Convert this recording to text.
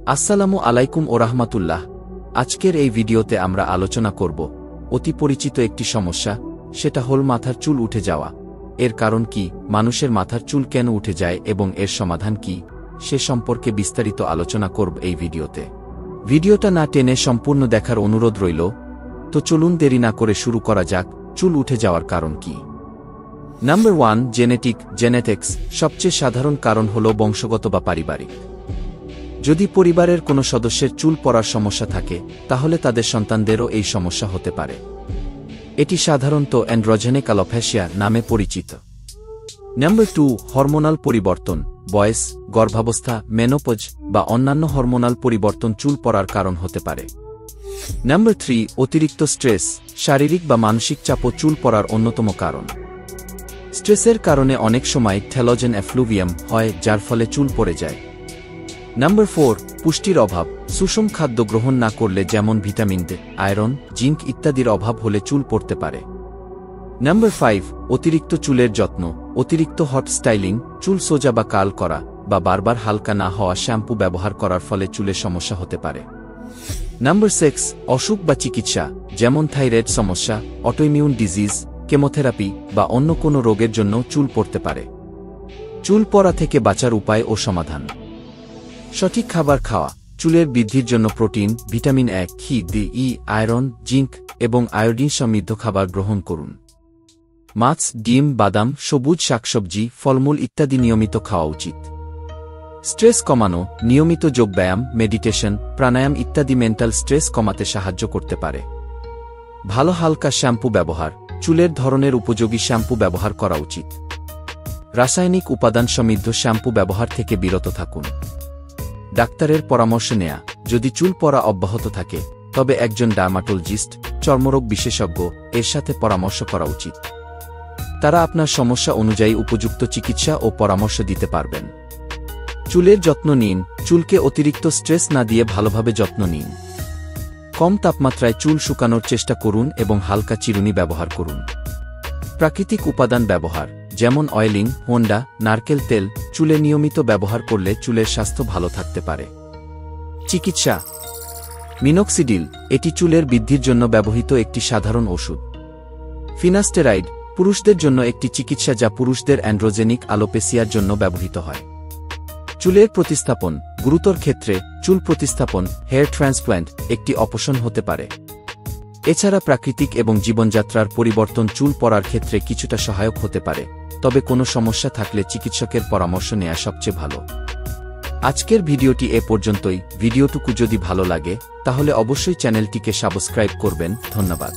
আসসালামু আলাইকুম ও রাহমাতুল্লাহ। আজকের এই ভিডিওতে আমরা আলোচনা করব অতি পরিচিত একটি সমস্যা, সেটা হল মাথার চুল উঠে যাওয়া। এর কারণ কি, মানুষের মাথার চুল কেন উঠে যায় এবং এর সমাধান কি, সে সম্পর্কে বিস্তারিত আলোচনা করব এই ভিডিওতে। ভিডিওটা না টেনে সম্পূর্ণ দেখার অনুরোধ রইল। তো চলুন দেরি না করে শুরু করা যাক। চুল উঠে যাওয়ার কারণ কি? Number 1, genetics. সবচেয়ে সাধারণ কারণ হল বংশগত বা পারিবারিক। যদি পরিবারের কোনো সদস্যের চুল পড়ার সমস্যা থাকে, তাহলে তাদের সন্তানদেরও এই সমস্যা হতে পারে। এটি সাধারণত অ্যান্ড্রোজেনিক অ্যালোপেশিয়া নামে পরিচিত। নাম্বার 2, হরমোনাল পরিবর্তন। বয়স, গর্ভাবস্থা, মেনোপজ বা অন্যান্য হরমোনাল পরিবর্তন চুল পড়ার কারণ হতে পারে। নাম্বার 3, অতিরিক্ত স্ট্রেস। শারীরিক বা মানসিক চাপও চুল পড়ার অন্যতম কারণ। স্ট্রেসের কারণে অনেক সময় টেলোজেন এফ্লুভিয়াম হয়, যার ফলে চুল পড়ে যায়। নাম্বার 4, পুষ্টির অভাব। সুষম খাদ্য গ্রহণ না করলে, যেমন ভিটামিন ডি, আয়রন, জিঙ্ক ইত্যাদির অভাব হলে চুল পড়তে পারে। নাম্বার 5, অতিরিক্ত চুলের যত্ন। অতিরিক্ত হট স্টাইলিং, চুল সোজা বা কাল করা বা বারবার হালকা না হওয়া শ্যাম্পু ব্যবহার করার ফলে চুলের সমস্যা হতে পারে। নাম্বার 6, অসুখ বা চিকিৎসা, যেমন থাইরয়েড সমস্যা, অটোইমিউন ডিজিজ, কেমোথেরাপি বা অন্য কোনো রোগের জন্য চুল পড়তে পারে। চুল পড়া থেকে বাঁচার উপায় ও সমাধান। সঠিক খাবার খাওয়া। চুলের বৃদ্ধির জন্য প্রোটিন, ভিটামিন এ, খি, ডি, ই, আয়রন, জিঙ্ক এবং আয়োডিন সমৃদ্ধ খাবার গ্রহণ করুন। মাছ, ডিম, বাদাম, সবুজ শাকসবজি, ফলমূল ইত্যাদি নিয়মিত খাওয়া উচিত। স্ট্রেস কমানো। নিয়মিত যোগব্যায়াম, মেডিটেশন, প্রাণায়াম ইত্যাদি মেন্টাল স্ট্রেস কমাতে সাহায্য করতে পারে। ভালো হালকা শ্যাম্পু ব্যবহার। চুলের ধরনের উপযোগী শ্যাম্পু ব্যবহার করা উচিত। রাসায়নিক উপাদান সমৃদ্ধ শ্যাম্পু ব্যবহার থেকে বিরত থাকুন। ডাক্তারের পরামর্শ নেয়া। যদি চুল পড়া অব্যাহত থাকে, তবে একজন ডার্মাটোলজিস্ট, চর্মরোগ বিশেষজ্ঞ এর সাথে পরামর্শ করা উচিত। তারা আপনার সমস্যা অনুযায়ী উপযুক্ত চিকিৎসা ও পরামর্শ দিতে পারবেন। চুলের যত্ন নিন। চুলকে অতিরিক্ত স্ট্রেস না দিয়ে ভালোভাবে যত্ন নিন। কম তাপমাত্রায় চুল শুকানোর চেষ্টা করুন এবং হালকা চিরুনি ব্যবহার করুন। প্রাকৃতিক উপাদান ব্যবহার, যেমন অয়েলিং, হোন্ডা, নারকেল তেল চুলে নিয়মিত ব্যবহার করলে চুলের স্বাস্থ্য ভালো থাকতে পারে। চিকিৎসা। মিনোক্সিডিল, এটি চুলের বৃদ্ধির জন্য ব্যবহৃত একটি সাধারণ ওষুধ। ফিনাস্টেরাইড, পুরুষদের জন্য একটি চিকিৎসা যা পুরুষদের অ্যান্ড্রোজেনিক আলোপেসিয়ার জন্য ব্যবহৃত হয়। চুলের প্রতিস্থাপন। গুরুতর ক্ষেত্রে চুল প্রতিস্থাপন, হেয়ার ট্রান্সপ্ল্যান্ট একটি অপশন হতে পারে। এছাড়া প্রাকৃতিক এবং জীবনযাত্রার পরিবর্তন চুল পড়ার ক্ষেত্রে কিছুটা সহায়ক হতে পারে, তবে কোনো সমস্যা থাকলে চিকিৎসকের পরামর্শ নেওয়া সবচেয়ে ভালো। আজকের ভিডিওটি এ পর্যন্তই। ভিডিওটুকু যদি ভালো লাগে, তাহলে অবশ্যই চ্যানেলটিকে সাবস্ক্রাইব করবেন। ধন্যবাদ।